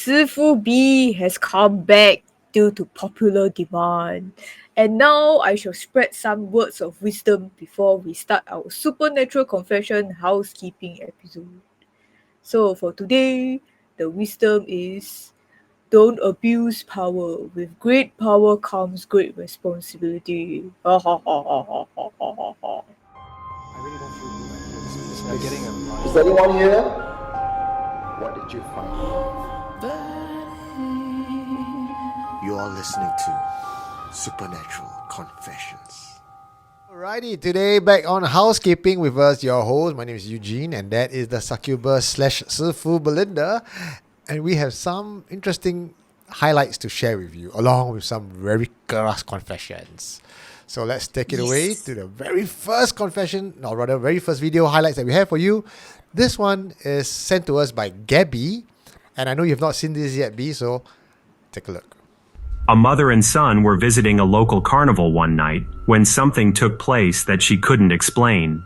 Sifu B has come back due to popular demand. And now I shall spread some words of wisdom before we start our supernatural confession housekeeping episode. So for today, the wisdom is don't abuse power. With great power comes great responsibility. Ha ha ha ha ha ha ha ha. I really don't feel good. This place. Getting a Is anyone here? What did you find? You are listening to Supernatural Confessions. Alrighty, today back on Housekeeping with us, your host. My name is Eugene, and that is the succubus / Sifu Belinda. And we have some interesting highlights to share with you, along with some very gross confessions. So let's take it away to the very first confession, or rather, very first video highlights that we have for you. This one is sent to us by Gabby, and I know you've not seen this yet, B, so take a look. A mother and son were visiting a local carnival one night when something took place that she couldn't explain.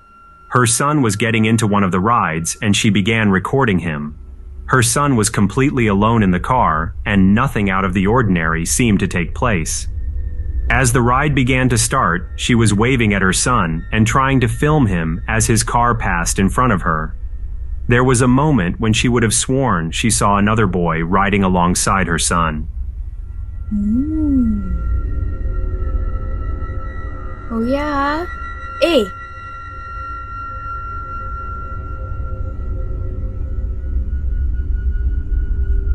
Her son was getting into one of the rides and she began recording him. Her son was completely alone in the car and nothing out of the ordinary seemed to take place. As the ride began to start, she was waving at her son and trying to film him as his car passed in front of her. There was a moment when she would have sworn she saw another boy riding alongside her son. Oh yeah. Hey.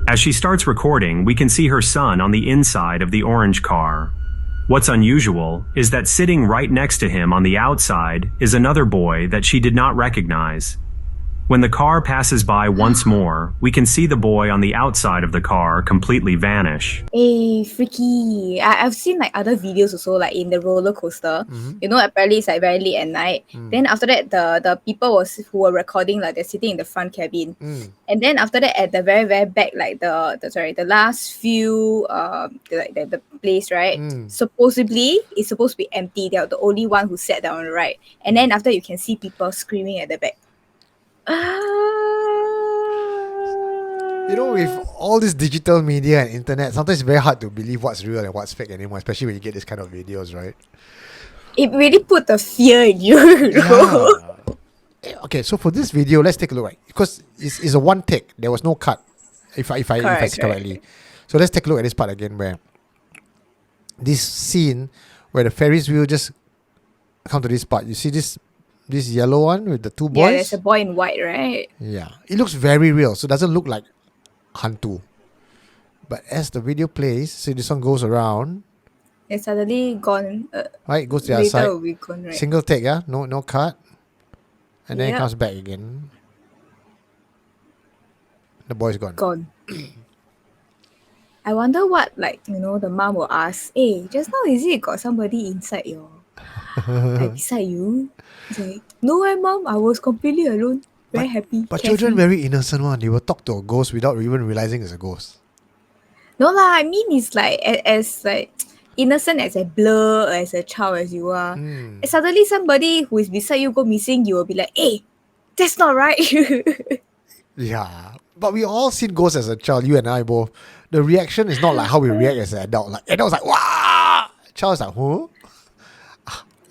As she starts recording, we can see her son on the inside of the orange car. What's unusual is that sitting right next to him on the outside is another boy that she did not recognize. When the car passes by once more, we can see the boy on the outside of the car completely vanish. Hey, freaky. I've seen like other videos also, like in the roller coaster. You know, apparently it's like very late at night. Then after that, the people who were recording, like they're sitting in the front cabin. And then after that, at the very, very back, like the last few the place, right? Supposedly it's supposed to be empty. They're the only one who sat down on the right. And then after you can see people screaming at the back. You know, with all this digital media and internet, sometimes it's very hard to believe what's real and what's fake anymore, especially when you get this kind of videos, right? It really put the fear in you, you know? Yeah. Okay, so for this video, let's take a look, right? Because it's a one take. There was no cut, if I see correctly. So let's take a look at this part again, where this scene where the Ferris wheel just come to this part. You see this yellow one with the two boys? Yeah, there's a boy in white, right? Yeah. It looks very real, so it doesn't look like hantu. But as the video plays, see this one goes around. It's suddenly gone. Right, it goes to the other side. Will be gone, right? Single take, yeah? No cut. And then it Yep. comes back again. The boy's gone. Gone. I wonder what, like, you know, the mom will ask, hey, just now is it got somebody inside your... like beside you? It's like, no, mom, I was completely alone. Very happy. But carefree." children very innocent one. They will talk to a ghost without even realizing it's a ghost. No lah, I mean it's like as like innocent as a blur as a child as you are. And suddenly somebody who is beside you go missing, you will be like, hey, that's not right. Yeah. But we all seen ghosts as a child, you and I both. The reaction is not like how we react as an adult. Like adults like, wow! Child's like, huh?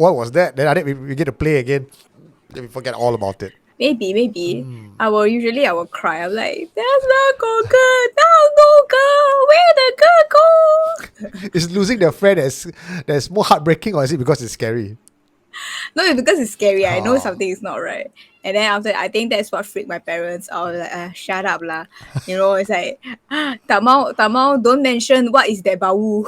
What was that? Then I think we get to play again. Then we forget all about it. Maybe. I will cry. I'm like, that's not go good. No girl. Where the girl go? Is losing their friend that's more heartbreaking, or is it because it's scary? No, it's because it's scary. I know something is not right. And then after, I think that's what freaked my parents out. Like, shut up lah. You know, it's like, Tamau, don't mention what is that bau.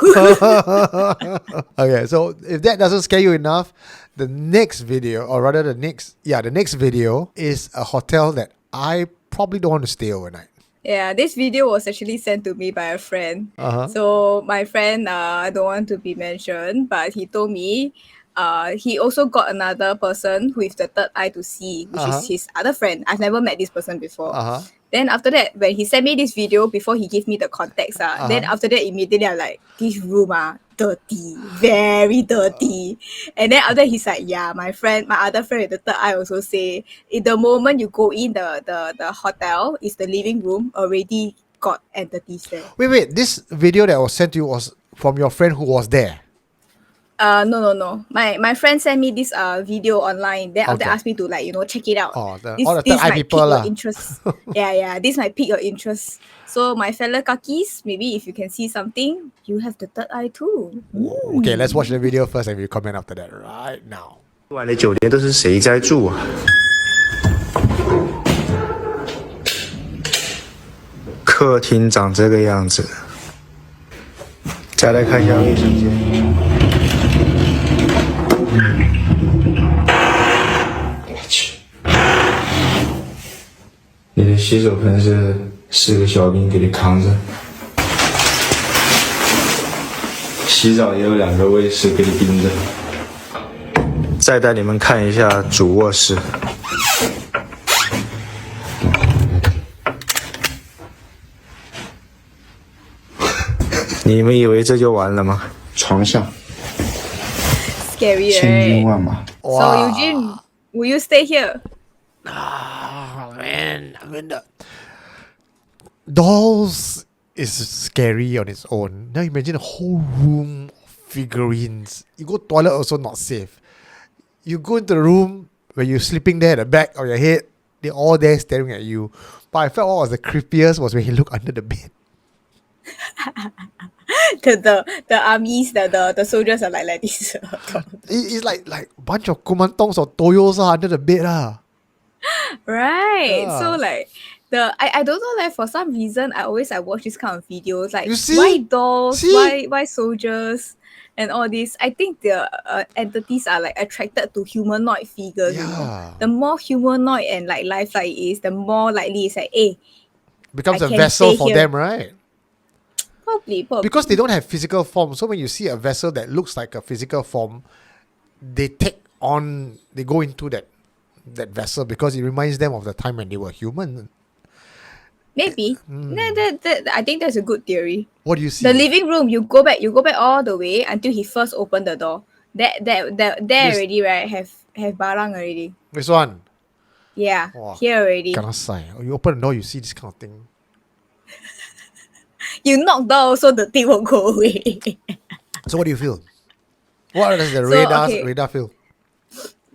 Okay, so if that doesn't scare you enough, the next video, or rather the next video is a hotel that I probably don't want to stay overnight. Yeah, this video was actually sent to me by a friend. So my friend, I don't want to be mentioned, but he told me he also got another person with the third eye to see, which is his other friend. I've never met this person before. Then after that, when he sent me this video, before he gave me the context, then after that, immediately I'm like, this room, dirty, very dirty. And then after he's like, yeah, my other friend with the third eye also say, in the moment you go in the hotel, is the living room already got entities there. Wait. This video that was sent to you was from your friend who was there. No. My friend sent me this video online. Then after Okay. asked me to check it out. Oh, This all the third eye might people pique lah. your interest. Yeah. This might pique your interest. So my fellow kakis, maybe if you can see something, you have the third eye too. Okay, let's watch the video first and we'll comment after that right now. 晚的酒店都是谁在住啊？客厅长这个样子，再来看一下卫生间。我去，你的洗手盆是4个小兵给你扛着，洗澡也有2个卫士给你盯着。再带你们看一下主卧室。你们以为这就完了吗？床下 Scary, 千军 right? 万马。 So Eugene, will you stay here? Man, I mean, dolls is scary on its own. Now imagine a whole room of figurines. You go toilet also not safe. You go into the room where you're sleeping there at the back of your head, they're all there staring at you. But I felt what was the creepiest was when he looked under the bed. The armies, the soldiers are like this. It's like a bunch of kumantongs or toyos under the bed. Right. Yeah. So I don't know, for some reason I always watch this kind of videos. Like, You see? why dolls? See? Why soldiers? And all this. I think the entities are attracted to humanoid figures. Yeah. The more humanoid and lifelike it is, the more likely it's Becomes I a can vessel stay for here. them, right? probably. Because they don't have physical form. So when you see a vessel that looks like a physical form, they go into that vessel because it reminds them of the time when they were human. Maybe. I think that's a good theory. What do you see? The living room, you go back all the way until he first opened the door. There already, right? Have barang already. This one. Yeah, Wow. here already. Cannot sign. You open the door, you see this kind of thing. You knock door also, the thing won't go away. So what do you feel? What does the okay. radar feel?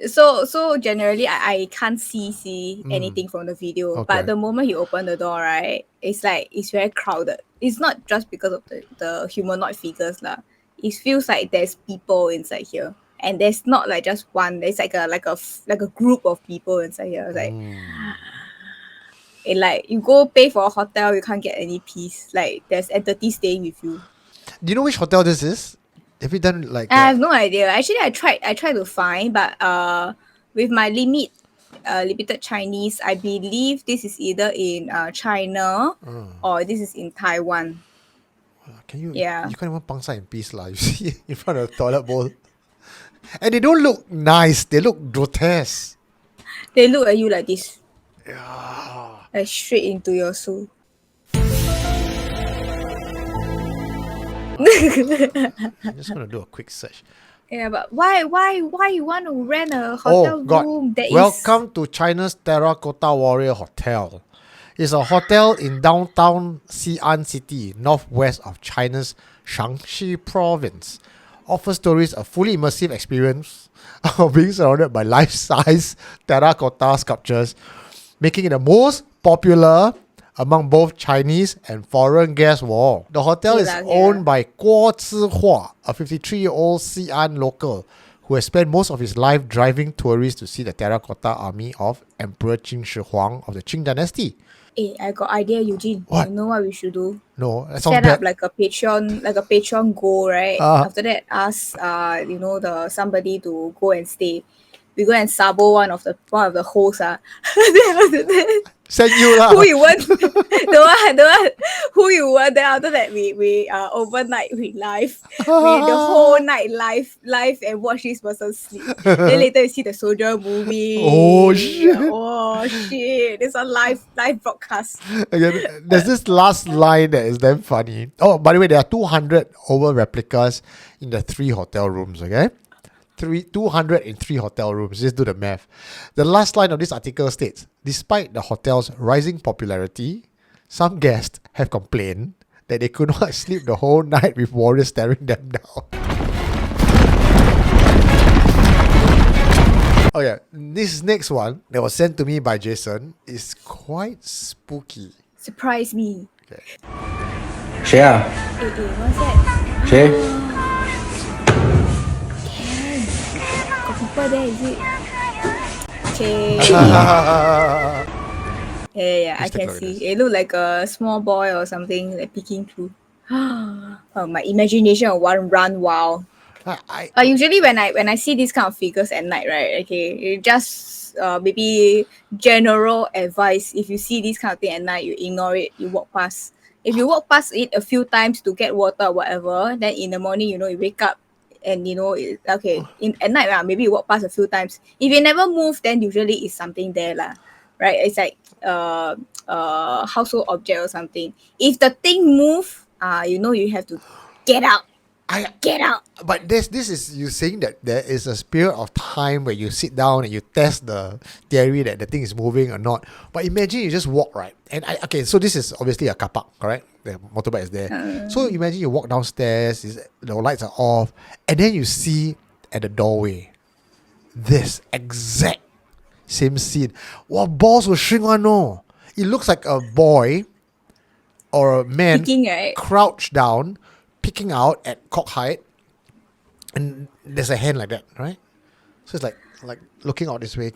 So generally, I can't see anything from the video. Okay. But the moment you open the door, right, it's very crowded. It's not just because of the humanoid figures lah. It feels like there's people inside here, and there's not just one. There's like a group of people inside here. You go pay for a hotel, you can't get any peace. There's entities staying with you. Do you know which hotel this is? Have you done I have no idea. Actually, I tried to find, but with my limited Chinese, I believe this is either in China or this is in Taiwan. Can you? Yeah. You can't even pangsai in peace lah. You see in front of the toilet bowl, and they don't look nice. They look grotesque. They look at you like this. Yeah. Straight into your soul. I'm just gonna do a quick search. Yeah, but why you want to rent a hotel room that Welcome to China's Terracotta Warrior Hotel. It's a hotel in downtown Xi'an City, northwest of China's Shaanxi province. Offers tourists a fully immersive experience of being surrounded by life-size terracotta sculptures, making it the most popular among both Chinese and foreign guests. The hotel is owned by Guo Zihua, a 53-year-old Xi'an local who has spent most of his life driving tourists to see the terracotta army of Emperor Qin Shi Huang of the Qing dynasty. Hey, I got idea, Eugene. What? You know what we should do? No, that sounds Set bad. up like a Patreon goal, right? After that, ask somebody to go and stay. We go and sabo one of the hosts. Then after that, Send you lah. who you want? the one who you want. Then after that, we overnight we live, we the whole night live and watch this person sleep. Then later you see the soldier movie. Oh, shit. Oh shit! It's a live broadcast. Again, there's this last line that is damn funny. Oh, by the way, there are 200 over replicas in the 3 hotel rooms, okay? 203 hotel rooms. Just do the math. The last line of this article states, despite the hotel's rising popularity, some guests have complained that they could not sleep the whole night with warriors staring them down. Oh yeah, this next one that was sent to me by Jason is quite spooky. Surprise me. Okay. 谁啊？ What's that? 谁？ Got people there, is it? Okay. Yeah, I Please take a can look at see. this. It looked like a small boy or something like peeking through. Oh, my imagination of one run wild. But usually when I see these kind of figures at night, right? Okay, it just maybe general advice. If you see this kind of thing at night, you ignore it. You walk past. If you walk past it a few times to get water or whatever, then in the morning, you wake up and at night maybe you walk past a few times. If you never move, then usually it's something there lah, right? It's like household object or something. If the thing move, you have to get out. Get out. But this is you saying that there is a period of time where you sit down and you test the theory that the thing is moving or not. But imagine you just walk, right? And so this is obviously a car park, correct? The motorbike is there. So imagine you walk downstairs, the lights are off, and then you see at the doorway this exact same scene. Wow, balls will shrink one, no. It looks like a boy or a man Picking, right? crouched down, picking out at cock height, and there's a hand like that, right? So it's like looking out this way.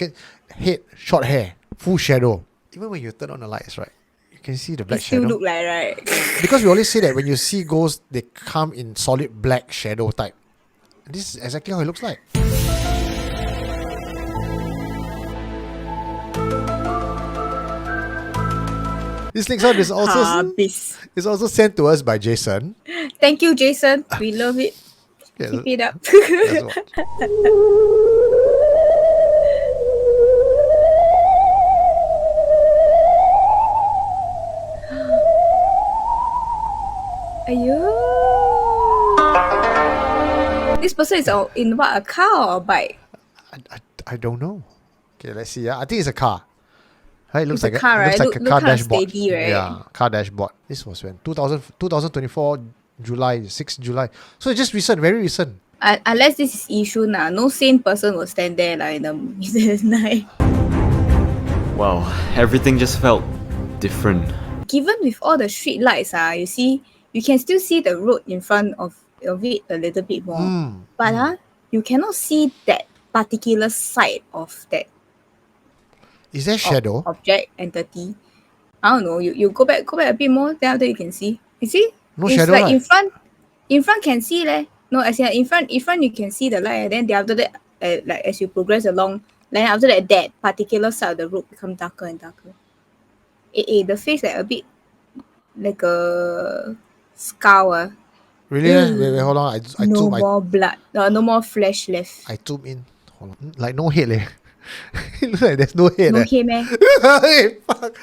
Head, short hair, full shadow. Even when you turn on the lights, right, you can see the black It still shadow. look like, right? Because we always say that when you see ghosts, they come in solid black shadow type. This is exactly how it looks like. This next one is also sent to us by Jason. Thank you, Jason. We love it. Yeah, Keep it up. let's watch. This person is in what, a car or a bike? I don't know. Okay, let's see. I think it's a car. Right, it looks It's like a car, right? looks like a Look car kinda dashboard. steady, right? Yeah, car dashboard. This was when 2024 July, 6th July. So it's just recent, very recent. Unless this is Yishun, no sane person will stand there in the middle of the night. Wow, everything just felt different. Given with all the street lights, you see, you can still see the road in front of it a little bit more. But you cannot see that particular side of that Is there shadow? object entity. I don't know. You go back a bit more, then after you can see. You see? No it's shadow, like right? in front can see leh. No, as in front you can see the light, and then after that, like as you progress along, then after that particular side of the road become darker and darker. The face like a bit like a skull. Really? Wait, hold on. I No zoom. more blood. No more flesh left. I zoom in. Hold on. Like no head leh. It looks like there's no head. No leh. head, man. Hey, fuck.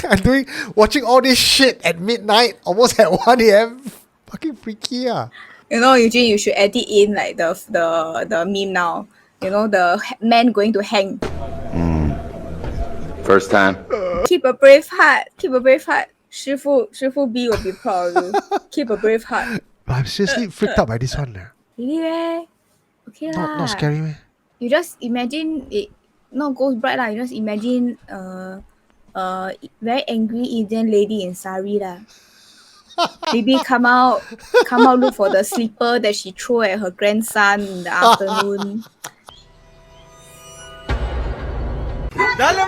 I'm watching all this shit at midnight, almost at 1 a.m. Fucking freaky, Eugene, you should edit in like the meme now. The man going to hang. First time. Keep a brave heart. Keep a brave heart. Shifu B will be proud of you. Keep a brave heart. I'm seriously freaked out by this one. Really, eh? Okay lah. Not scary, man. You just imagine it. Not ghost bride lah. You just imagine very angry Indian lady in sari lah. Maybe come out look for the slipper that she threw at her grandson in the afternoon. Dale!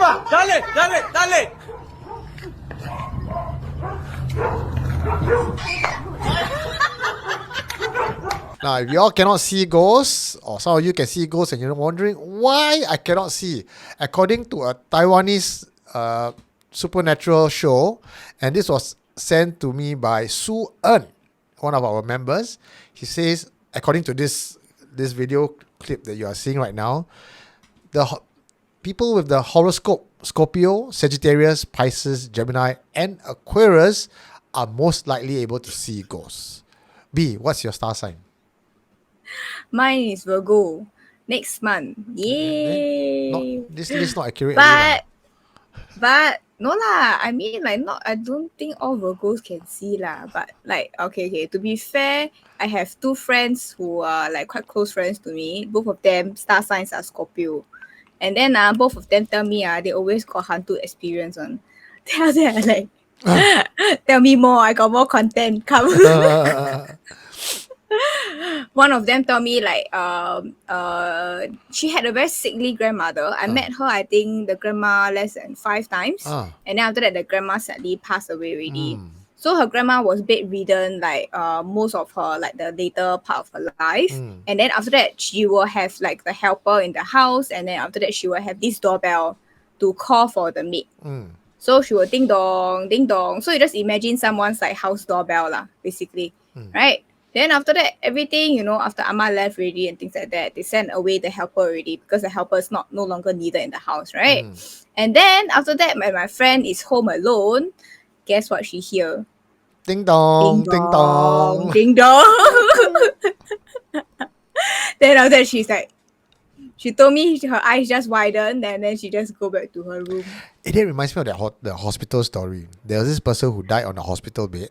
Now, if y'all cannot see ghosts, or some of you can see ghosts and you're wondering why I cannot see, according to a Taiwanese supernatural show, and this was sent to me by Su En, one of our members. He says, according to this video clip that you are seeing right now, people with the horoscope Scorpio, Sagittarius, Pisces, Gemini, and Aquarius are most likely able to see ghosts. B, what's your star sign? Mine is Virgo. Next month. Yay! This is not accurate. But No lah, I mean like not. I don't think all Virgos can see lah. But like okay. To be fair, I have two friends who are like quite close friends to me. Both of them star signs are Scorpio, and then both of them tell me they always got hantu experience on. Then after that, I like tell me more. I got more content. Come. One of them told me like she had a very sickly grandmother. I met her, I think the grandma less than 5 times. And then after that the grandma sadly passed away already. So her grandma was bedridden like most of her like the later part of her life. And then after that she will have like the helper in the house, and then after that she will have this doorbell to call for the maid. So she will ding dong, ding dong. So you just imagine someone's like house doorbell lah, basically. Right? Then after that, everything, after Amma left already and things like that, they sent away the helper already because the helper is no longer needed in the house, right? And then after that, when my friend is home alone, guess what she hear? Ding dong, ding dong. Ding dong. Then after that, she's like, she told me her eyes just widened, and then she just go back to her room. It reminds me of the hospital story. There was this person who died on the hospital bed.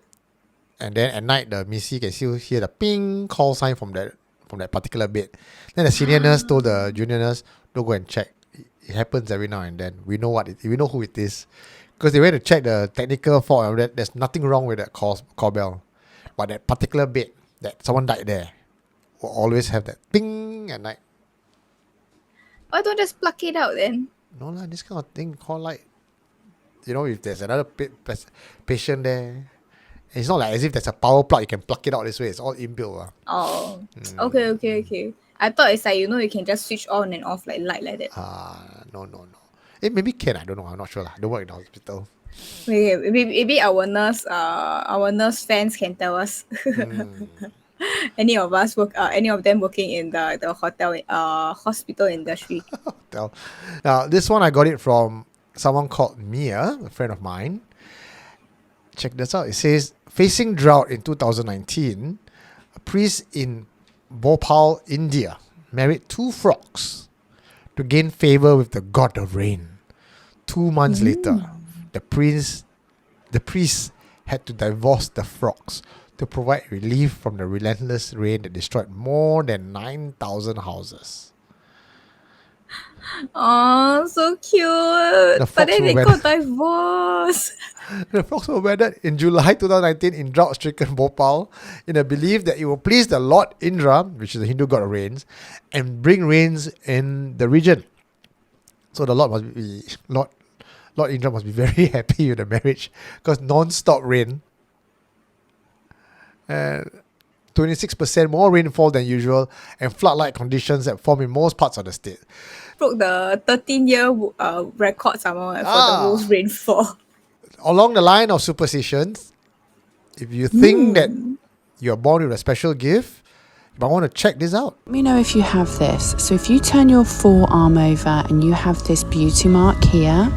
And then at night, the Missy can still hear the ping call sign from that particular bed. Then the senior nurse told the junior nurse, "Don't go and check. It happens every now and then. We know we know who it is." Because they went to check the technical fault of that. There's nothing wrong with that call bell. But that particular bed, that someone died there, will always have that ping at night. Why don't just pluck it out then? No lah, this kind of thing called like, if there's another patient there, it's not like as if there's a power plug, you can plug it out this way. It's all inbuilt. Oh, okay. I thought it's like, you can just switch on and off like light like that. No. It maybe can, I don't know. I'm not sure. I don't work in the hospital. Maybe our nurse fans can tell us. Any of them working in the hospital industry. Now, this one I got it from someone called Mia, a friend of mine. Check this out. It says, facing drought in 2019, a priest in Bhopal, India, married 2 frogs to gain favor with the god of rain. 2 months later, the priest had to divorce the frogs to provide relief from the relentless rain that destroyed more than 9,000 houses. Oh, so cute. But then they got divorced. The frogs were wedded in July 2019 in drought-stricken Bhopal in a belief that it will please the Lord Indra, which is the Hindu god of rains, and bring rains in the region. So the Lord Indra must be very happy with the marriage because non-stop rain. And 26% more rainfall than usual and flood-like conditions that form in most parts of the state. Broke the 13-year record somehow for the most rainfall. Along the line of superstitions, if you think that you're born with a special gift, you might want to check this out. Let me know if you have this. So if you turn your forearm over and you have this beauty mark here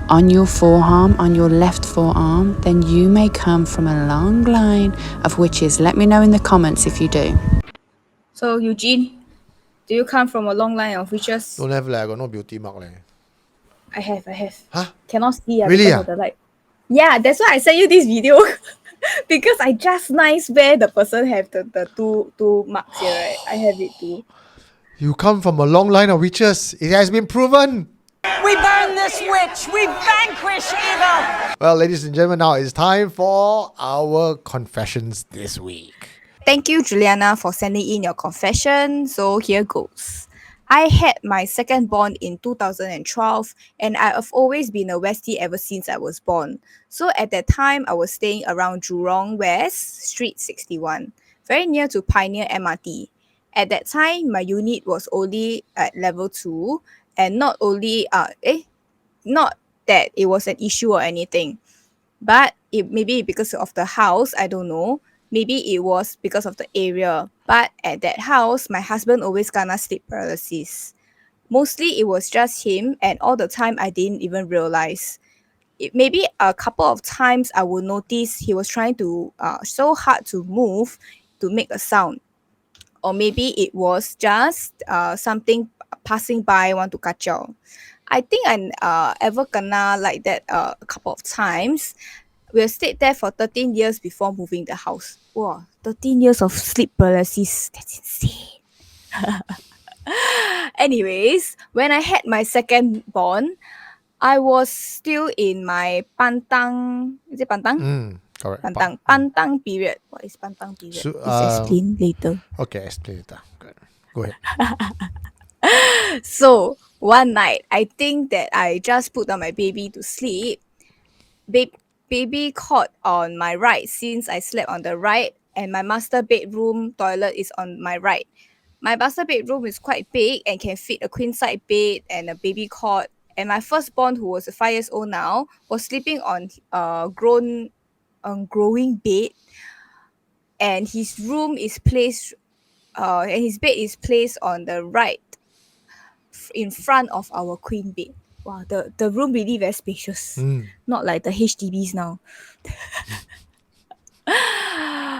on your forearm, on your left forearm, then you may come from a long line of witches. Let me know in the comments if you do. So Eugene, do you come from a long line of witches? Don't have I got no beauty mark. I have. Huh? Cannot see really? Because of the light. Yeah, that's why I sent you this video. Because I just nice where the person have the two marks here, right? I have it too. You come from a long line of witches. It has been proven. We burn this witch! We vanquish evil! Well, ladies and gentlemen, now it's time for our confessions this week. Thank you, Juliyana, for sending in your confession. So here goes. I had my second born in 2012, and I have always been a Westie ever since I was born. So at that time, I was staying around Jurong West Street 61, very near to Pioneer MRT. At that time, my unit was only at level 2, and not that it was an issue or anything, but it maybe because of the house, I don't know. Maybe it was because of the area. But at that house, my husband always gonna sleep paralysis. Mostly it was just him, and all the time I didn't even realize. Maybe a couple of times I would notice he was trying to so hard to move to make a sound. Or maybe it was just something passing by want to kacau. I think I ever kena like that a couple of times. We stayed there for 13 years before moving the house. Wow, 13 years of sleep paralysis. That's insane. Anyways, when I had my second born, I was still in my pantang. Is it pantang? Correct. Pantang period. What is pantang period? So, Please explain later. okay, explain it. Good. Go ahead. So one night, I think that I just put down my baby to sleep. Baby caught on my right since I slept on the right, and my master bedroom toilet is on my right. My master bedroom is quite big and can fit a queen size bed and a baby cot. And my firstborn, who was 5 years old now, was sleeping on growing bed, and his room is placed, and his bed is placed on the right, in front of our queen bed. Wow, the room really very spacious, not like the HDBs now.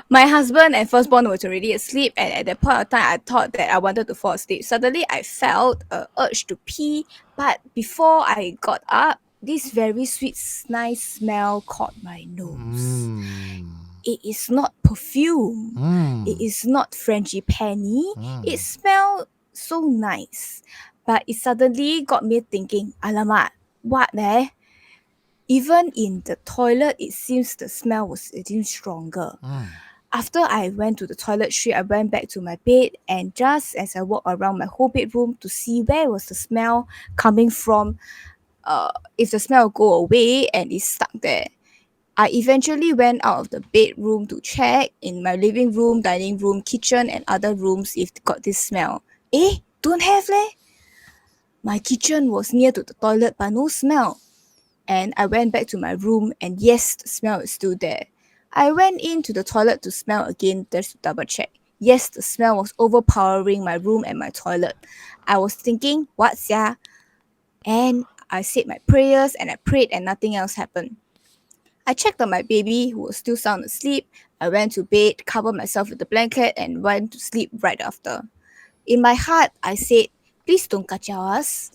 My husband and firstborn was already asleep, and at that point of time, I thought that I wanted to fall asleep. Suddenly, I felt a urge to pee, but before I got up, this very sweet, nice smell caught my nose. It is not perfume. It is not frangipani. It smelled so nice, but it suddenly got me thinking, alamak, what eh? Even in the toilet, it seems the smell was even stronger. After I went to the toilet street, I went back to my bed, and just as I walked around my whole bedroom to see where was the smell coming from, if the smell would go away and it's stuck there. I eventually went out of the bedroom to check in my living room, dining room, kitchen, and other rooms if got this smell. Don't have leh. My kitchen was near to the toilet, but no smell. And I went back to my room, and yes, the smell is still there. I went into the toilet to smell again just to double check. Yes, the smell was overpowering my room and my toilet. I was thinking, what's ya? And I said my prayers and I prayed, and nothing else happened. I checked on my baby, who was still sound asleep. I went to bed, covered myself with the blanket, and went to sleep right after. In my heart, I said, please don't kacau us.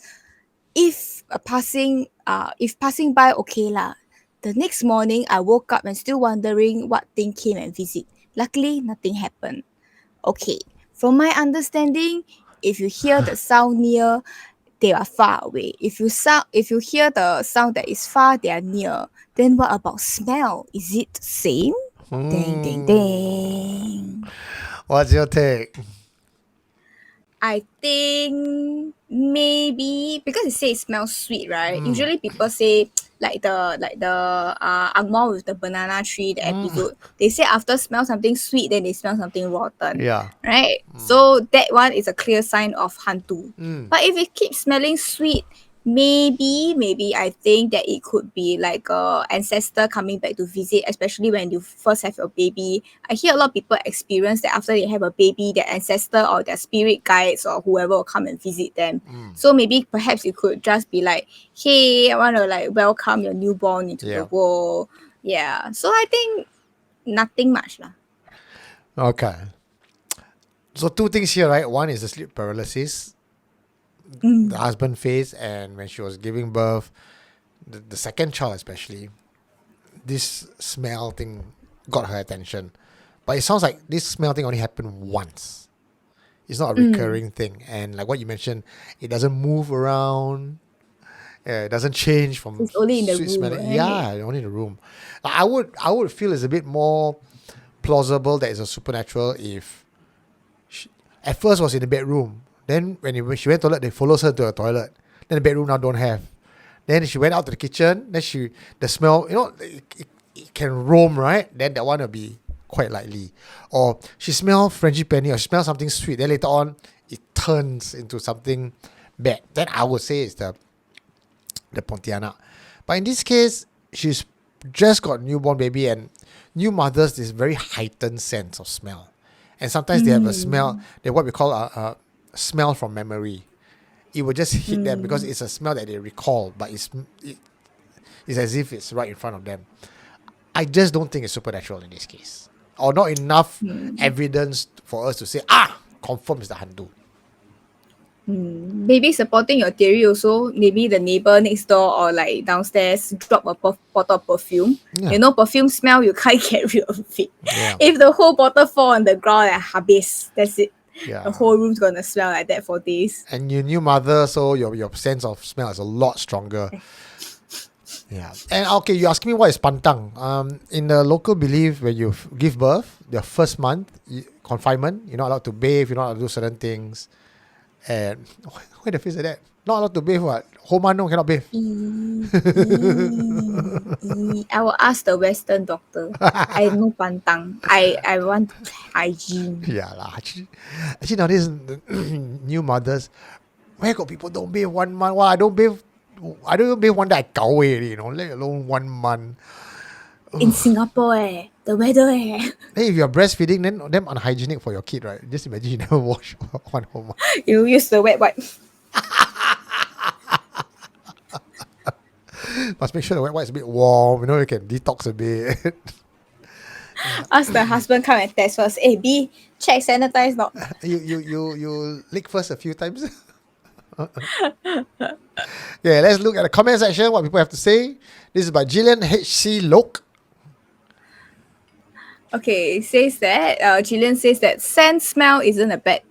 If passing by, okay lah. The next morning, I woke up and still wondering what thing came and visit. Luckily, nothing happened. Okay, from my understanding, if you hear the sound near, they are far away. If you hear the sound that is far, they are near. Then what about smell? Is it the same? Ding, ding, ding. What's your take? I think maybe because it says it smells sweet, right? Usually people say like the angmoh with the banana tree, the episode. They say after smell something sweet, then they smell something rotten. Yeah. Right? So that one is a clear sign of hantu. But if it keeps smelling sweet, maybe I think that it could be like a ancestor coming back to visit, especially when you first have your baby. I hear a lot of people experience that after they have a baby, their ancestor or their spirit guides or whoever will come and visit them. So maybe perhaps it could just be like, hey, I want to like welcome your newborn into the world. Yeah. So I think nothing much lah. Okay. So two things here, right? One is the sleep paralysis the husband faced, and when she was giving birth, the second child especially, this smell thing got her attention. But it sounds like this smell thing only happened once. It's not a recurring thing. And like what you mentioned, it doesn't move around. It doesn't change from It's only in the sweet room, smelling. right? Yeah, only in the room. I would feel it's a bit more plausible that it's a supernatural if she, at first was in the bedroom. Then when she went to the toilet, they follows her to the toilet. Then the bedroom now don't have. Then she went out to the kitchen. Then the smell, it can roam, right? Then that one will be quite likely. Or she smelled frangipani or she smelled something sweet. Then later on, it turns into something bad. Then I would say it's the Pontianak. But in this case, she's just got newborn baby, and new mothers, this very heightened sense of smell. And sometimes they have a smell, they what we call a smell from memory. It will just hit them because it's a smell that they recall, but it's as if it's right in front of them. I just don't think it's supernatural in this case, or not enough evidence for us to say, confirm it's the hantu. Maybe supporting your theory also, maybe the neighbor next door or like downstairs drop a bottle of perfume. Yeah. You know, perfume smell, you can't get rid of it. Yeah. If the whole bottle fall on the ground, like habis, that's it. Yeah. The whole room's gonna smell like that for days. And you new mother, so your sense of smell is a lot stronger. Yeah. And okay, you ask me what is pantang. In the local belief, when you give birth, the first month, confinement, you're not allowed to bathe, you're not allowed to do certain things. And why the face like that? Not allowed to bathe what? Whole month no cannot bathe. I will ask the Western doctor. I know pantang. I want hygiene. Yeah lah. Actually nowadays new mothers, where got people don't bathe 1 month? Well, I don't bathe one day I gao already, let alone 1 month. In Singapore, the weather, Hey, if you're breastfeeding, then damn unhygienic for your kid, right? Just imagine you never wash 1 whole month. you use the wet wipe. Must make sure the wet wipe is a bit warm, you can detox a bit. Ask the husband come and test first. Hey, B, check sanitize not. you lick first a few times. Yeah, let's look at the comment section, what people have to say. This is by Jillian H.C. Lok. Okay, it says that Jillian says that scent smell isn't a bad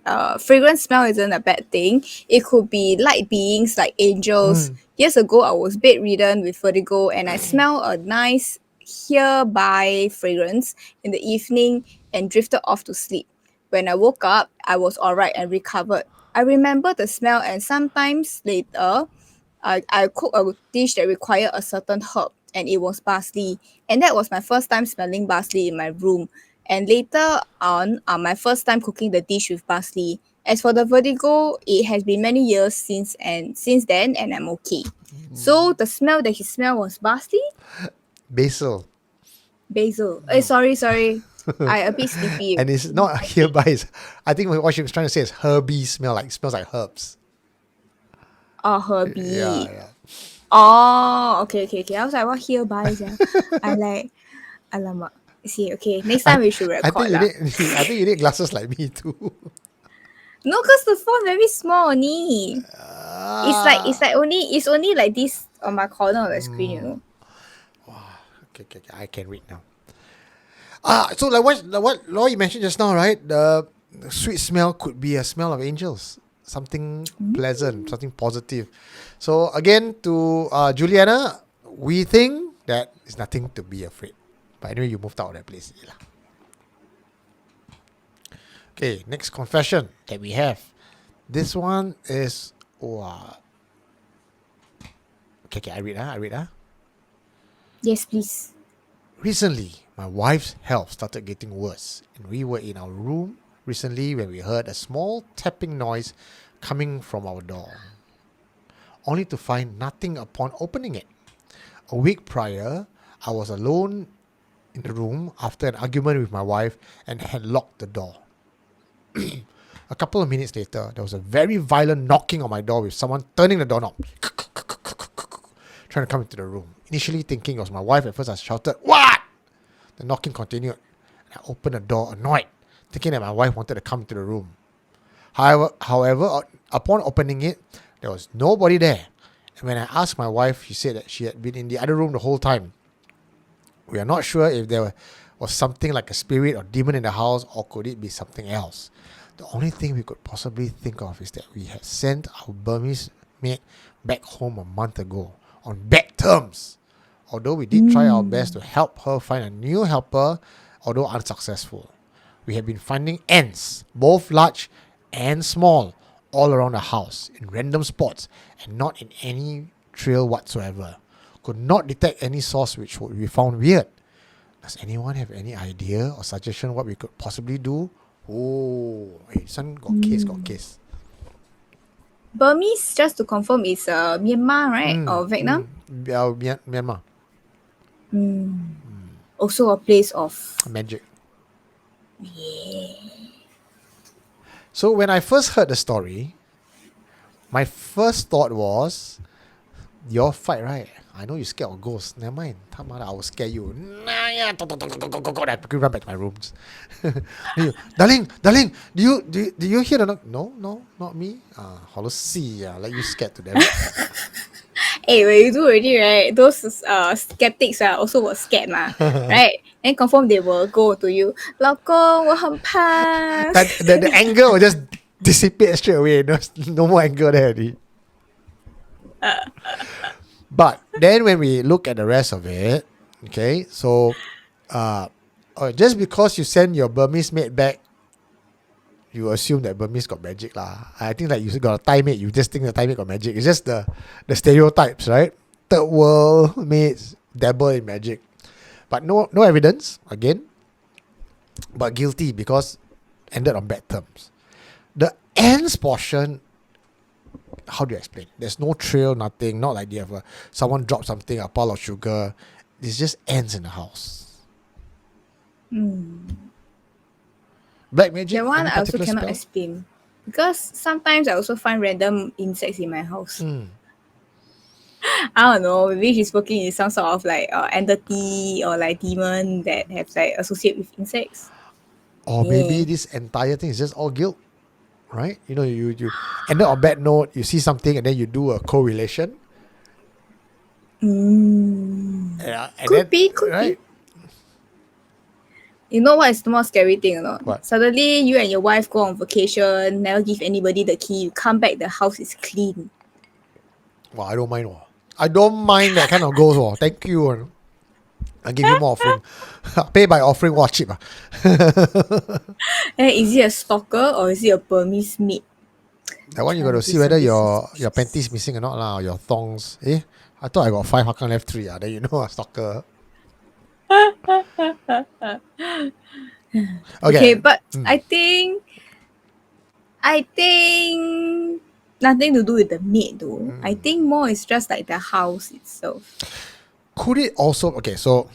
fragrance smell isn't a bad thing. It could be light beings like angels. Years ago I was bedridden with vertigo and I smelled a nice hereby fragrance in the evening and drifted off to sleep. When I woke up, I was alright and recovered. I remember the smell, and sometimes later I cook a dish that required a certain herb, and it was parsley. And that was my first time smelling parsley in my room. And later on, my first time cooking the dish with parsley. As for the vertigo, it has been many years since then, and I'm okay. So the smell that he smelled was parsley? Basil. Sorry. I a bit sleepy. And it's not hereby. I think what she was trying to say is herby smell, smells like herbs. Oh, herby. Yeah. Oh, okay. I was like, what hereby? I'm like, alamak. See, okay, next time we should record. I think you need glasses like me too. No, because the font very small only. It's only like this on my corner of the screen, Okay, I can read now. So like what Law you mentioned just now, right? The sweet smell could be a smell of angels. Something pleasant, something positive. So again, to Juliyana, we think that it's nothing to be afraid. But anyway, you moved out of that place. Okay, next confession that we have. This one is Okay, I read. Yes, please. Recently, my wife's health started getting worse, and we were in our room recently when we heard a small tapping noise coming from our door, only to find nothing upon opening it. A week prior, I was alone in the room after an argument with my wife and had locked the door. A couple of minutes later, there was a very violent knocking on my door with someone turning the doorknob, trying to come into the room. Initially thinking it was my wife, at first I shouted, "What?" The knocking continued, and I opened the door annoyed, thinking that my wife wanted to come into the room. However, upon opening it, there was nobody there. And when I asked my wife, she said that she had been in the other room the whole time. We are not sure if there was something like a spirit or demon in the house, or could it be something else. The only thing we could possibly think of is that we had sent our Burmese maid back home a month ago on bad terms. Although we did try our best to help her find a new helper, although unsuccessful. We have been finding ants, both large and small, all around the house, in random spots, and not in any trail whatsoever. Could not detect any source which would be found weird. Does anyone have any idea or suggestion what we could possibly do? Oh, this one got case. Burmese, just to confirm, is Myanmar, right? Or Vietnam? Myanmar. Also a place of Magic. Yeah. So when I first heard the story, my first thought was Your fight, right? I know you scared of ghosts. Never mind. I will scare you. Nah, yeah. I quickly run back to my rooms. Darling, do you hear the knock? No, not me. Like you scared to them. Hey, when you do already, right? Those skeptics also were scared, right? And confirm they will go to you. 老公,我很怕. The anger will just dissipate straight away. No more anger there already. But then when we look at the rest of it, okay, so just because you send your Burmese maid back, you assume that Burmese got magic lah. I think like you got a Thai maid, you just think the Thai maid got magic. It's just the stereotypes, right? Third world maids dabble in magic. But no evidence, again. But guilty because ended on bad terms. The ends portion, how do you explain? There's no trail, nothing. Not like they have someone drop something, a pile of sugar. It's just ants in the house. Black magic. That one any I also particular cannot spell? explain. Because sometimes I also find random insects in my house. I don't know, maybe she's working in some sort of like entity or like demon that have like associate with insects. Or maybe this entire thing is just all guilt, right? You know, you ended on bad note, you see something and then you do a correlation. Yeah, and Could be. right? You know what is the more scary thing or not? What? Suddenly you and your wife go on vacation, never give anybody the key, you come back, the house is clean. Well, I don't mind. I don't mind that kind of goals. Thank you. I'll give you more offering. Pay by offering, cheap. Is it a stalker or is it a Burmese maid? That one you got to see whether your panties missing or not lah, or your thongs. I thought I got 5, how come left 3? Then you know a stalker. Okay, but I think nothing to do with the maid though. I think more is just like the house itself. Could it also, okay, so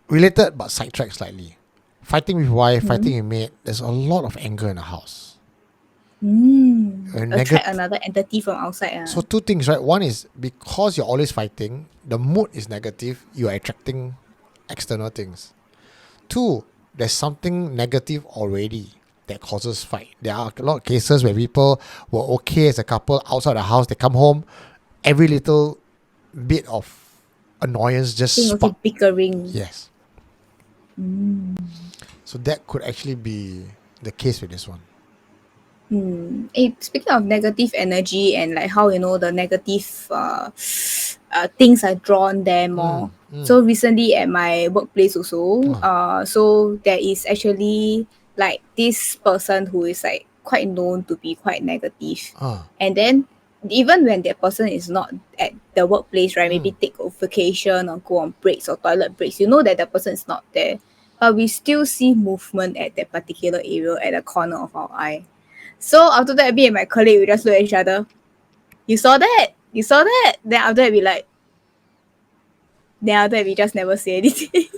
related but sidetracked slightly. Fighting with wife, fighting with maid, there's a lot of anger in the house. Attract another entity from outside. So 2 things, right? One is because you're always fighting, the mood is negative, you're attracting external things. 2, there's something negative already that causes fight. There are a lot of cases where people were okay as a couple outside the house, they come home, every little bit of annoyance just spark. Bickering. Yes. So that could actually be the case with this one. Speaking of negative energy and like how the negative things are drawn there more. So recently at my workplace also, so there is actually like this person who is like quite known to be quite negative. And then even when that person is not at the workplace, right, maybe take a vacation or go on breaks or toilet breaks, you know that the person is not there. But we still see movement at that particular area at the corner of our eye. So after that, me and my colleague, we just look at each other. You saw that? You saw that? Then after that, we just never say anything.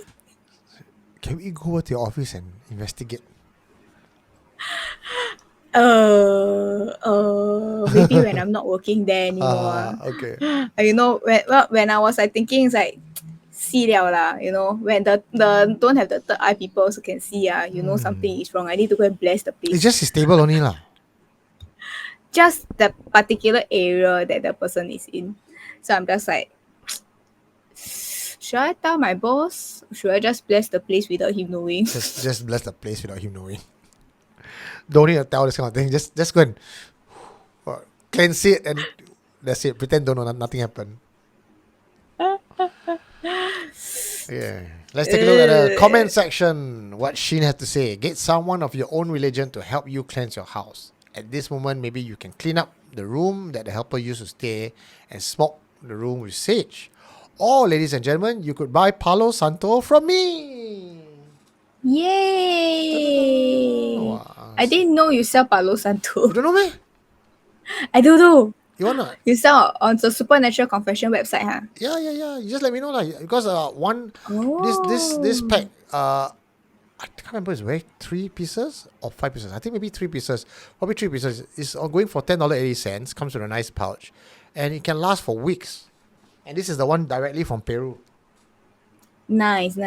Can we go over to your office and investigate? Maybe when I'm not working there anymore. Okay. When I was thinking, it's like, see liao lah, when the don't have the third eye people also can see, something is wrong. I need to go and bless the place. It's just stable only lah. Just the particular area that the person is in. So I'm just like, should I tell my boss? Should I just bless the place without him knowing? Just bless the place without him knowing. Don't need to tell this kind of thing. Just go and cleanse it and that's it. Pretend don't know nothing happened. Yeah. Let's take a look at the comment section. What Sheen had to say. Get someone of your own religion to help you cleanse your house. At this moment, maybe you can clean up the room that the helper used to stay and smoke the room with sage. Or, ladies and gentlemen, you could buy Palo Santo from me. Yay! Wow. I didn't know you sell Palo Santo. You don't know me? I don't know. You wanna? You sell on the Supernatural Confession website, huh? Yeah. You just let me know lah. Because this pack, I can't remember. It's very 3 pieces or 5 pieces. I think maybe 3 pieces. Probably 3 pieces. It's going for $10.80. Comes with a nice pouch, and it can last for weeks. And this is the one directly from Peru. Nice.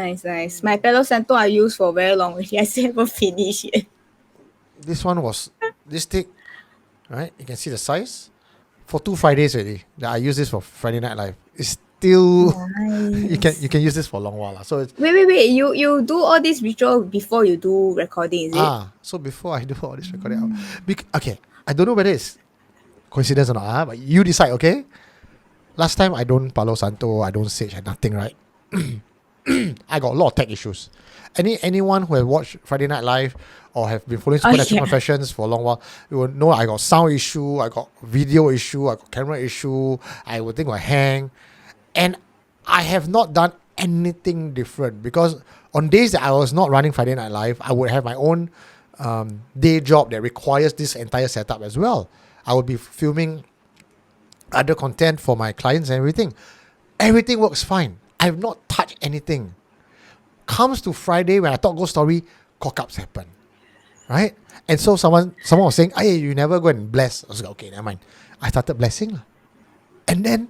My Palo Santo I used for very long already. I still haven't finished yet. This one was this thick, right? You can see the size. For 2 Fridays already. I use this for Friday Night Live. It's still Nice. you can use this for a long while. So it's Wait. You do all this ritual before you do recording, is it? so before I do all this recording, okay, I don't know whether it's coincidence or not, but you decide, okay? Last time I don't Palo Santo, I don't Sage, I nothing, right? I got a lot of tech issues. Anyone who has watched Friday Night Live or have been following Supernatural Confessions for a long while, you will know I got sound issue, I got video issue, I got camera issue, I would think I hang. And I have not done anything different because on days that I was not running Friday Night Live, I would have my own day job that requires this entire setup as well. I would be filming other content for my clients and everything. Everything works fine. I have not touched anything. Comes to Friday when I talk ghost story, cock-ups happen. Right? And so someone was saying, hey, you never go and bless. I was like, okay, never mind. I started blessing. And then,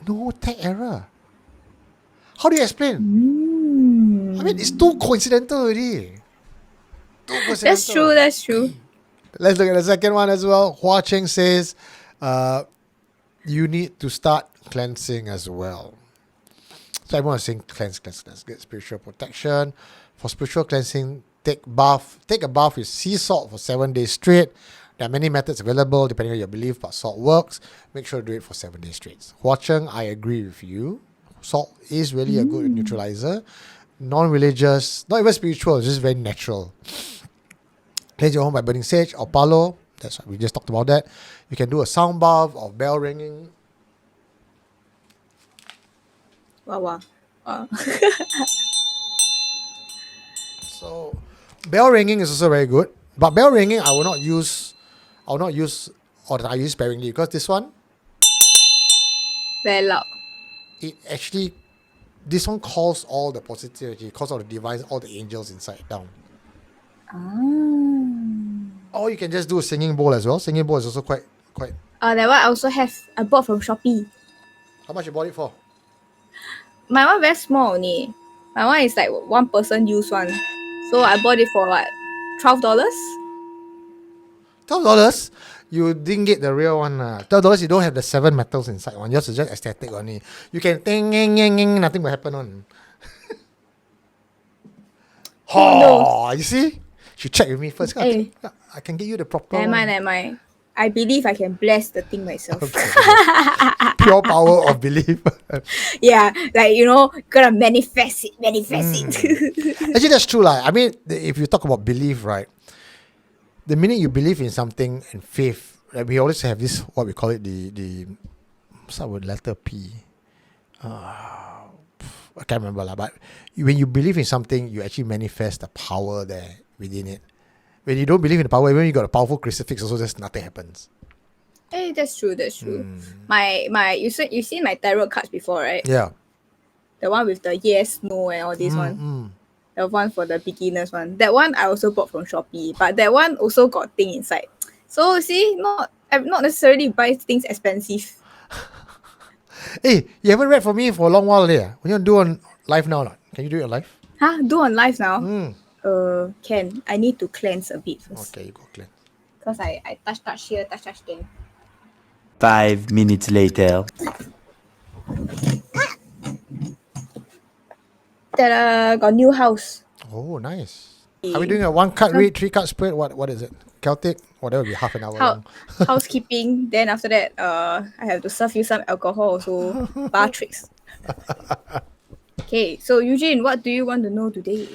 no tech error. How do you explain? I mean, it's too coincidental already. Too coincidental. That's true. Let's look at the second one as well. Hua Cheng says, you need to start cleansing as well. So everyone is saying cleanse. Get spiritual protection. For spiritual cleansing, take a bath with sea salt for 7 days straight. There are many methods available depending on your belief, but salt works. Make sure to do it for 7 days straight. Hua Cheng, I agree with you. Salt is really a good neutralizer. Non-religious, not even spiritual, it's just very natural. Cleanse your home by burning sage or palo. That's what we just talked about that. You can do a sound bath or bell ringing. Wow. So bell ringing is also very good. But bell ringing I will not use or I use sparingly because this one, Very loud. it actually, this one calls all the positivity, calls all the divines, all the angels inside down. Or you can just do a singing bowl as well. Singing bowl is also quite. That one I also have. I bought from Shopee. How much you bought it for? My one very small only. My one is like one person use one. So I bought it for what? $12? $12? You didn't get the real one. $12 you don't have the 7 metals inside one. Yours is just aesthetic only. You can ting, nothing will happen on. You see? You check with me first. Hey. I can get you the proper Never mind. I believe I can bless the thing myself. Okay. Pure power of belief. Yeah, like, gotta manifest it. Actually, that's true. I mean, if you talk about belief, right? The minute you believe in something and faith, we always have this, what we call it, the start with letter P. I can't remember, but when you believe in something, you actually manifest the power there within it. When you don't believe in the power, even you got a powerful crucifix, also just nothing happens. Hey, that's true. My you seen my tarot cards before, right? Yeah. The one with the yes, no, and all this one. The one for the beginners one. That one I also bought from Shopee, but that one also got thing inside. So see, not necessarily buy things expensive. Hey, you haven't read for me for a long while there. When you do on live now, can you do it on live? Do on live now? Can. I need to cleanse a bit first. Okay, you go cleanse. Because I touch here, touch there. 5 minutes later. Ta-da! Got new house. Oh, nice. Are we doing a 1 card read, 3 card spread? What is it? Celtic? Whatever, be half an hour long. Housekeeping. Then after that, I have to serve you some alcohol also. Bar tricks. Okay, so Eugene, what do you want to know today?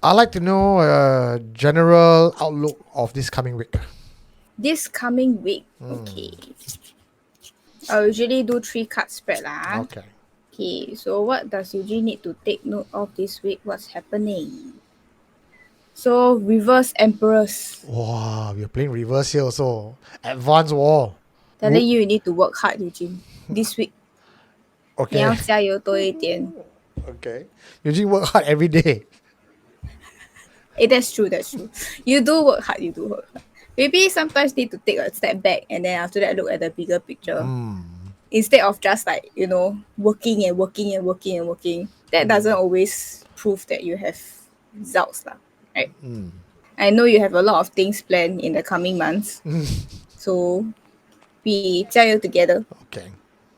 I'd like to know a general outlook of this coming week. This coming week. Okay. I usually do 3 card spread lah. Okay. Okay, so what does Eugene need to take note of this week? What's happening? So, reverse emperors. Wow, we're playing reverse here also. Advanced war. Telling you need to work hard, Eugene. This week. 你 Okay. 要加油多一点. Okay. Usually work hard every day. That's true. You do work hard. Maybe sometimes need to take a step back and then after that look at the bigger picture. instead of just like, working and working and working and working, that doesn't always prove that you have results, lah, right? I know you have a lot of things planned in the coming months. So we 加油 together. Okay.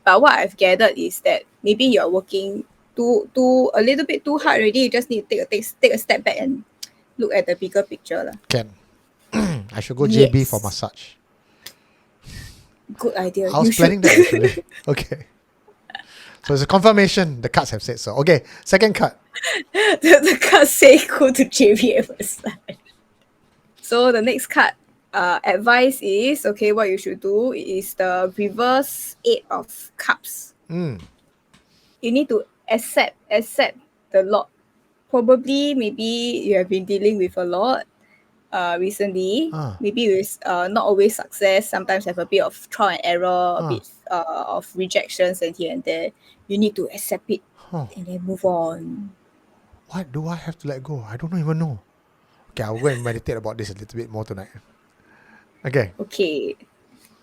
But what I've gathered is that maybe you're working too a little bit too hard already. You just need to take a step back and look at the bigger picture, lah. Can. I should go JB Yes. for massage. Good idea. I was planning that actually. Okay. So it's a confirmation. The cards have said so. Okay. Second card. the card say go to JB and massage. So the next card, advice is, okay, what you should do is the reverse 8 of cups. You need to accept the lot. Probably, maybe you have been dealing with a lot recently. Maybe with not always success. Sometimes have a bit of trial and error, a bit of rejections and here and there. You need to accept it and then move on. What do I have to let go? I don't even know. Okay, I'll go and meditate about this a little bit more tonight. Okay. Okay.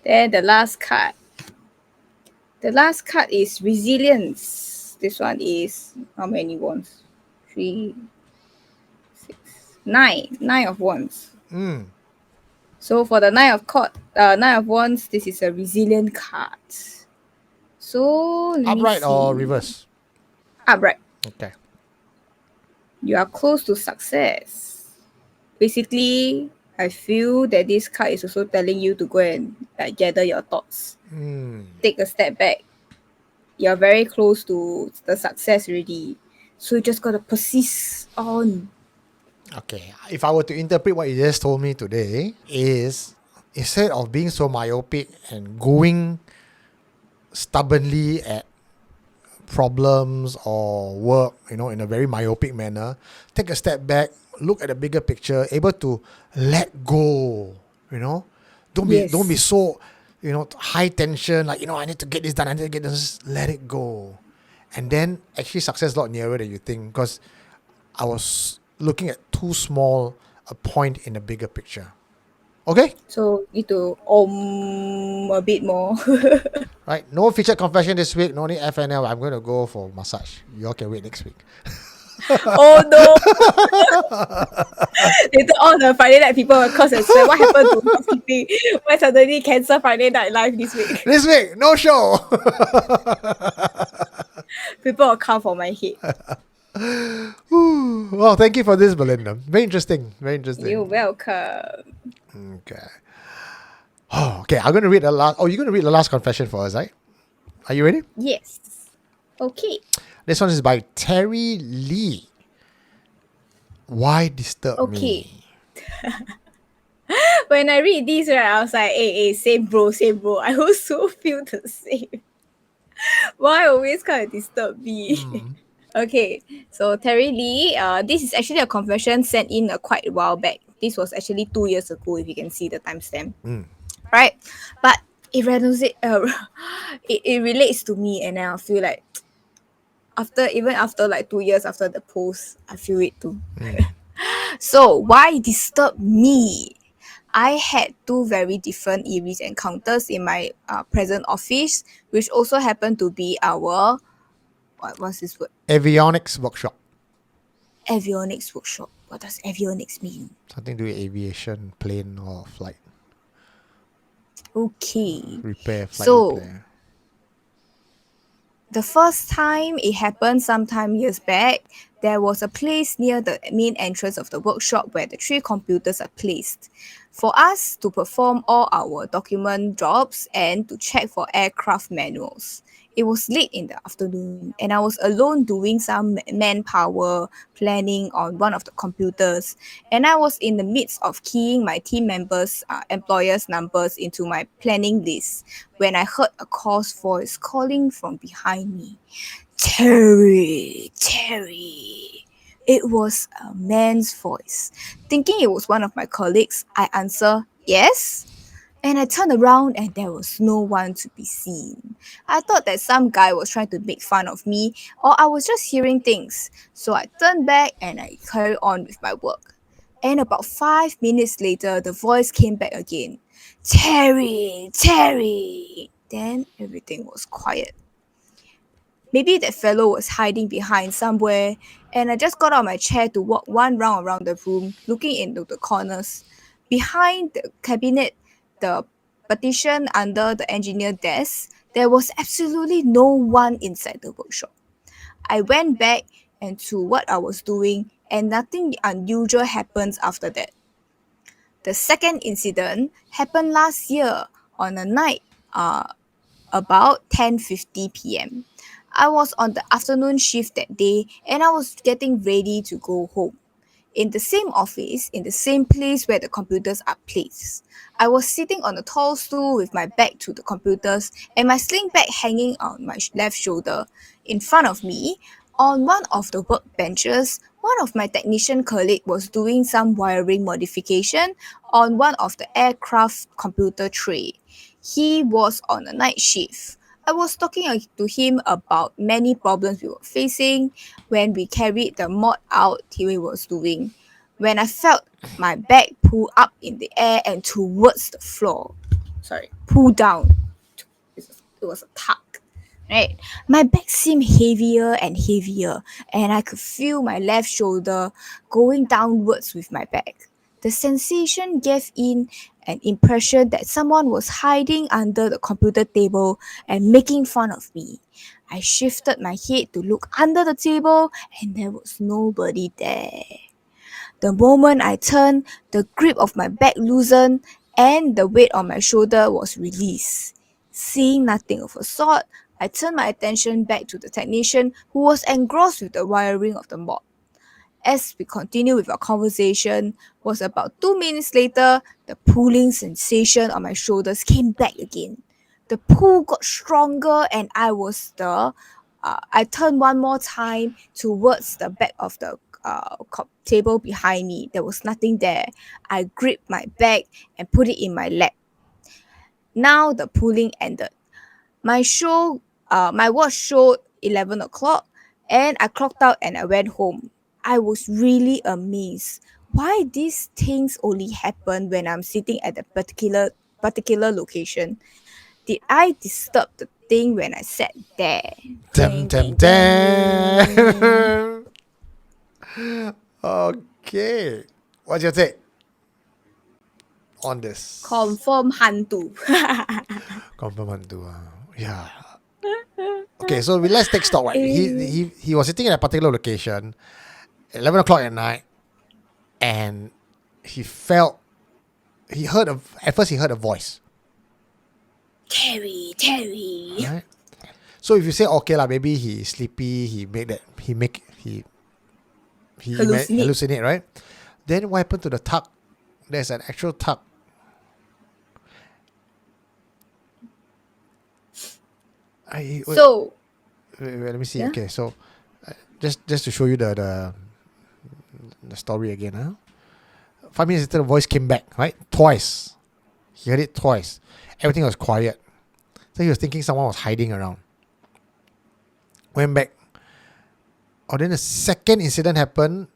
Then the last card. The last card is resilience. This one is how many wands? 3, 6, 9. 9 of wands. So for the nine of wands, this is a resilient card. So let me Upright or see. reverse? Upright. Okay. You are close to success. Basically, I feel that this card is also telling you to go and gather your thoughts. Take a step back. You're very close to the success already. So you just gotta persist on. Okay. If I were to interpret what you just told me today is, instead of being so myopic and going stubbornly at problems or work, in a very myopic manner, take a step back, look at the bigger picture, able to let go, Don't be so, high tension, like, I need to get this done, I need to get this, let it go. And then actually success is a lot nearer than you think, because I was looking at too small a point in the bigger picture. Okay? So need to a bit more. Right. No featured confession this week. No need FNL. I'm going to go for massage. You all can wait next week. Oh no! Later on the Friday night people will curse and swear. What happened to housekeeping? Why suddenly cancel Friday night live this week? This week, no show. People will come for my head. Well, thank you for this, Belinda. Very interesting. Very interesting. You're welcome. Okay. Oh, okay. I'm going to read the last. Oh, you're going to read the last confession for us, right? Are you ready? Yes. Okay. This one is by Terry Lee. Why disturb me? When I read these, right, I was like, hey, same bro. I also feel the same. Why always kind of disturb me? Okay, so Terry Lee, this is actually a confession sent in quite a while back. This was actually 2 years ago, if you can see the timestamp. Right? But it relates to me, and I feel like after like 2 years after the post, I feel it too. So why disturb me? I had 2 very different eerie encounters in my present office, which also happened to be our what's this word? Avionics workshop. Avionics workshop. What does avionics mean? Something to do with aviation, plane or flight. Okay. Repair, flight So, repair. The first time it happened sometime years back, there was a place near the main entrance of the workshop where the 3 computers are placed for us to perform all our document jobs and to check for aircraft manuals. It was late in the afternoon and I was alone doing some manpower planning on one of the computers, and I was in the midst of keying my team members' employers' numbers into my planning list when I heard a coarse voice calling from behind me. Terry. It was a man's voice. Thinking it was one of my colleagues, I answer, yes? And I turned around and there was no one to be seen. I thought that some guy was trying to make fun of me, or I was just hearing things. So I turned back and I carried on with my work. And about 5 minutes later, the voice came back again. Terry. then everything was quiet. Maybe that fellow was hiding behind somewhere, and I just got out of my chair to walk one round around the room, looking into the corners. Behind the cabinet, the partition under the engineer desk, there was absolutely no one inside the workshop. I went back and to what I was doing, and nothing unusual happens after that. The second incident happened last year on a night about 10:50 p.m. I was on the afternoon shift that day and I was getting ready to go home. In the same office, in the same place where the computers are placed. I was sitting on a tall stool with my back to the computers and my sling bag hanging on my left shoulder. In front of me, on one of the workbenches, one of my technician colleagues was doing some wiring modification on one of the aircraft computer tray. He was on a night shift. I was talking to him about many problems we were facing when we carried the mod out he was doing. When I felt my bag pull up in the air and towards the floor. Pull down. It was a tug. Right? My back seemed heavier and heavier, and I could feel my left shoulder going downwards with my back. The sensation gave in an impression that someone was hiding under the computer table and making fun of me. I shifted my head to look under the table, and there was nobody there. The moment I turned, the grip of my back loosened, and the weight on my shoulder was released. Seeing nothing of the sort, I turned my attention back to the technician who was engrossed with the wiring of the mod. As we continued with our conversation, was about 2 minutes later, the pulling sensation on my shoulders came back again. The pull got stronger and I turned one more time towards the back of the table behind me. There was nothing there. I gripped my bag and put it in my lap. Now the pulling ended. My watch showed 11 o'clock and I clocked out and I went home. I was really amazed. Why these things only happen when I'm sitting at a particular location? Did I disturb the thing when I sat there? Dum, dum, dum. Okay. What's your take on this? Confirm hantu. Confirm hantu. Yeah. Okay, so let's take stock. Right? He was sitting at a particular location, 11 o'clock at night, and at first he heard a voice. Terry. Right? So if you say okay lah, maybe he's sleepy, he hallucinate, right? Then what happened to the tug? There's an actual tug. Wait, let me see. Yeah? Okay, so just to show you the story again. 5 minutes later, the voice came back, right? Twice. He heard it twice. Everything was quiet. So he was thinking someone was hiding around. Went back. Then the second incident happened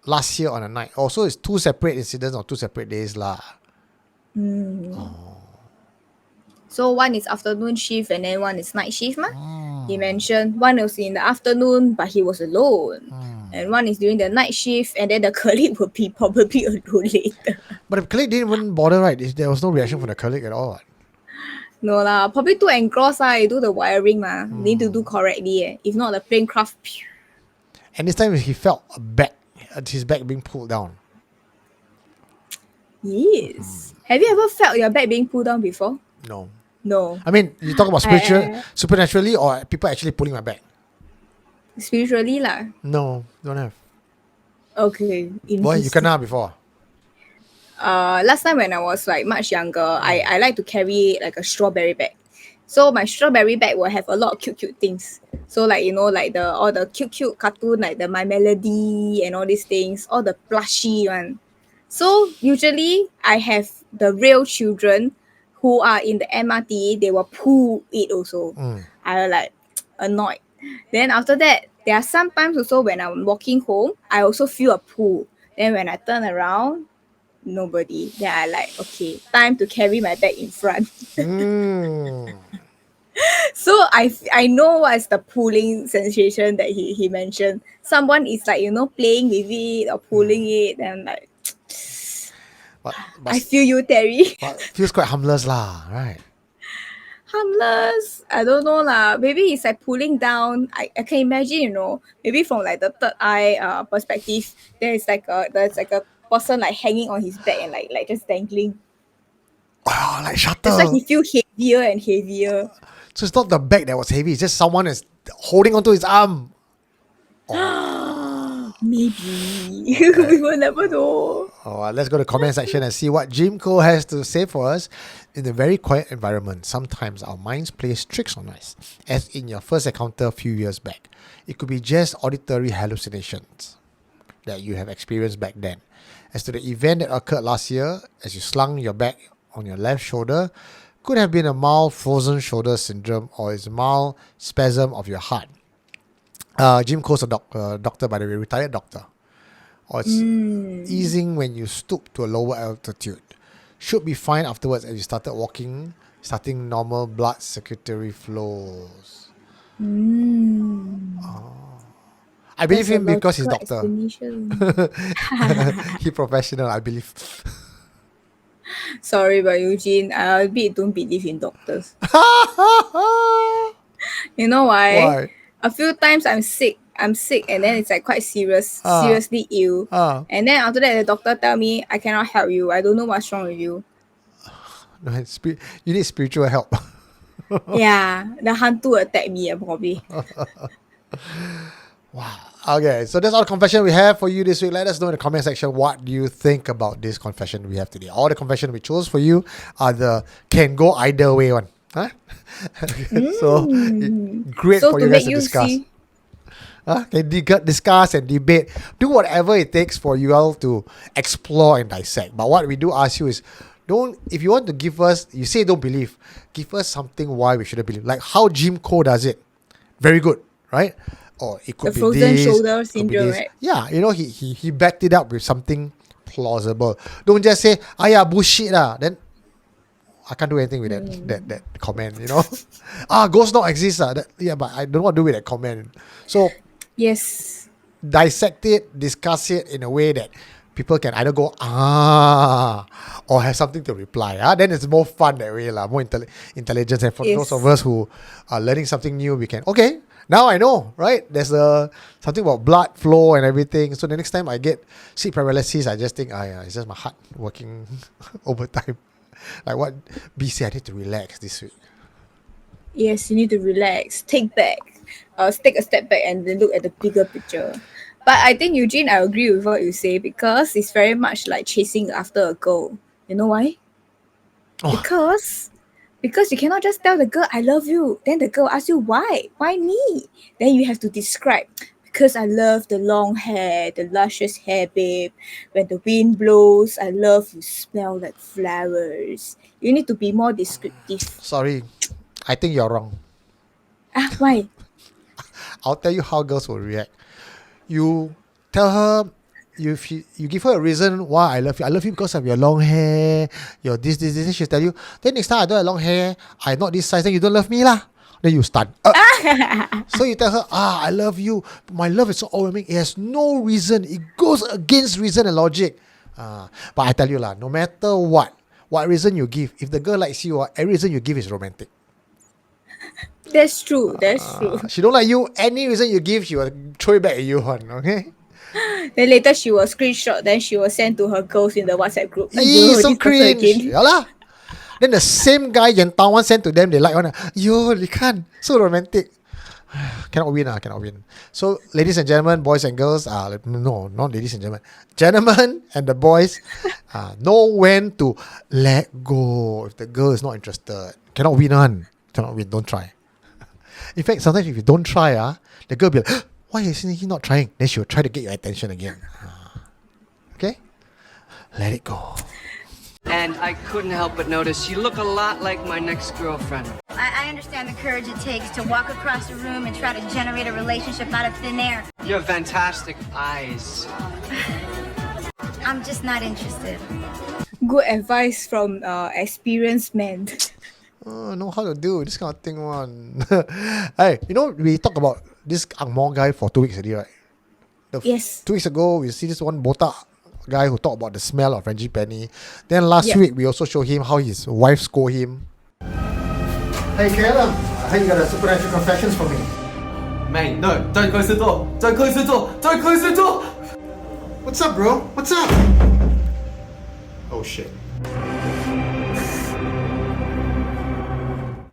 last year on a night. Also, it's 2 separate incidents on 2 separate days lah. So one is afternoon shift and then one is night shift He mentioned one was in the afternoon but he was alone. And one is during the night shift and then the colleague will be probably alone later. But the colleague didn't even bother, right? There was no reaction from the colleague at all. No lah, probably too engrossed you do the wiring Need to do correctly If not the plane craft. And this time he felt his back being pulled down. Yes. Have you ever felt your back being pulled down before? No. I mean, you talk about supernaturally or people actually pulling my back? Spiritually lah. No, don't have. Okay. Boy, you kena before? Last time when I was like much younger, I like to carry like a strawberry bag. So my strawberry bag will have a lot of cute things. So like like all the cute cartoon like the My Melody and all these things, all the plushy one. So usually I have the real children who are in the MRT, they will pull it also. I was like annoyed. Then after that, there are sometimes also when I'm walking home, I also feel a pull. Then when I turn around, nobody. Then I like, okay, time to carry my bag in front. So I know what's the pulling sensation that he mentioned. Someone is like, playing with it or pulling it, and like But, I feel you, Terry. but feels quite harmless lah, right? Harmless. I don't know lah. Maybe it's like pulling down. I can imagine, maybe from like the third eye perspective, there's like a person like hanging on his back and like just dangling. Wow, like That's why shuttle. he feel heavier and heavier. So it's not the back that was heavy, it's just someone is holding onto his arm. Maybe. We will never know. Let's go to the comment section and see what Jim Cole has to say for us. In a very quiet environment, sometimes our minds play tricks on us, as in your first encounter a few years back. It could be just auditory hallucinations that you have experienced back then. As to the event that occurred last year, as you slung your bag on your left shoulder, could have been a mild frozen shoulder syndrome or is a mild spasm of your heart. Jim Cole's a doctor, by the way, retired doctor. Or it's easing when you stoop to a lower altitude. Should be fine afterwards as you started walking, starting normal blood circulatory flows. I believe him because he's doctor. He's professional, I believe. Sorry, but Eugene, I a bit don't believe in doctors. You know why? Why? A few times I'm sick, and then it's like quite seriously ill. And then after that, the doctor tell me, I cannot help you. I don't know what's wrong with you. No, you need spiritual help. Yeah, the hantu attack me probably. Wow. Okay, so that's all the confession we have for you this week. Let us know in the comment section what do you think about this confession we have today. All the confession we chose for you are the can go either way one. Huh? So great So for to you guys make to you discuss. see, Can discuss and debate. Do whatever it takes for you all to explore and dissect. But what we do ask you is, if you want to give us, you say don't believe, give us something why we shouldn't believe. Like how Jim Cole does it. Very good, right? Or it could the be frozen this, shoulder could be syndrome, this. right? Yeah, he backed it up with something plausible. Don't just say, bullshit lah. Then I can't do anything with that comment, ghosts don't exist. But I don't know what to do with that comment. So Yes. dissect it, discuss it in a way that people can either go, or have something to reply. Then it's more fun that way, more intelligence. And for those of us who are learning something new, we can, okay, now I know, right? There's something about blood flow and everything. So the next time I get sleep paralysis, I just think, it's just my heart working overtime. Like what B said, I need to relax this week. Yes, you need to relax. Take a step back and then look at the bigger picture. But I think, Eugene, I agree with what you say because it's very much like chasing after a girl. You know why? Because you cannot just tell the girl, I love you. Then the girl asks you, why? Why me? Then you have to describe, because I love the long hair, the luscious hair, babe. When the wind blows, I love you smell like flowers. You need to be more descriptive. Sorry, I think you're wrong. Why? I'll tell you how girls will react. You tell her, you give her a reason why I love you. I love you because of your long hair, your this. She'll tell you, then next time I don't have long hair, I'm not this size, then you don't love me lah. Then you stun. So you tell her, I love you. My love is so overwhelming. It has no reason. It goes against reason and logic. But I tell you lah, no matter what reason you give, if the girl likes you, every reason you give is romantic. That's true. She don't like you, any reason you give, she will throw it back at you, okay? Then later she will screenshot, then she will send to her girls in the WhatsApp group. So cringe. Yalah. Then the same guy Yan Tawan sent to them, they like one. Yo, you can't. So romantic. Cannot win. So, ladies and gentlemen, boys and girls, no, not ladies and gentlemen, gentlemen and the boys, know when to let go if the girl is not interested. Cannot win. Don't try. In fact, sometimes if you don't try, the girl will be like, why is he not trying? Then she will try to get your attention again. Okay? Let it go. And I couldn't help but notice you look a lot like my next girlfriend. I understand the courage it takes to walk across a room and try to generate a relationship out of thin air. You have fantastic eyes. I'm just not interested. Good advice from experienced men. know how to do this kind of thing one. Hey, we talked about this Ang Moh guy for 2 weeks already, right? Yes. 2 weeks ago, we see this one botak guy who talked about the smell of Reggie Penny. Then last week, we also show him how his wife scolded him. Hey, Caleb, I heard you got a supernatural confessions for me. Maid, no, don't close the door. Don't close the door. Don't close the door. What's up, bro? What's up? Oh, shit.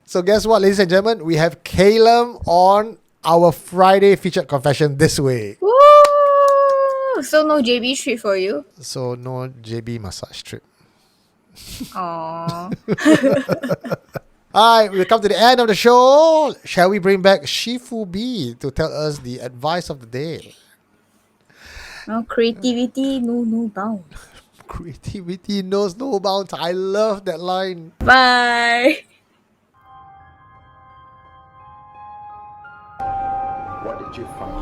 So guess what, ladies and gentlemen? We have Caleb on our Friday featured confession this week. Woo! So no JB trip for you? So no JB massage trip. Aww. Alright, we've come to the end of the show. Shall we bring back Shifu B to tell us the advice of the day? No, creativity, no bound. Creativity knows no bounds. I love that line. Bye. What did you find?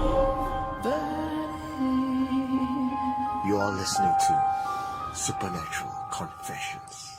You are listening to Supernatural Confessions.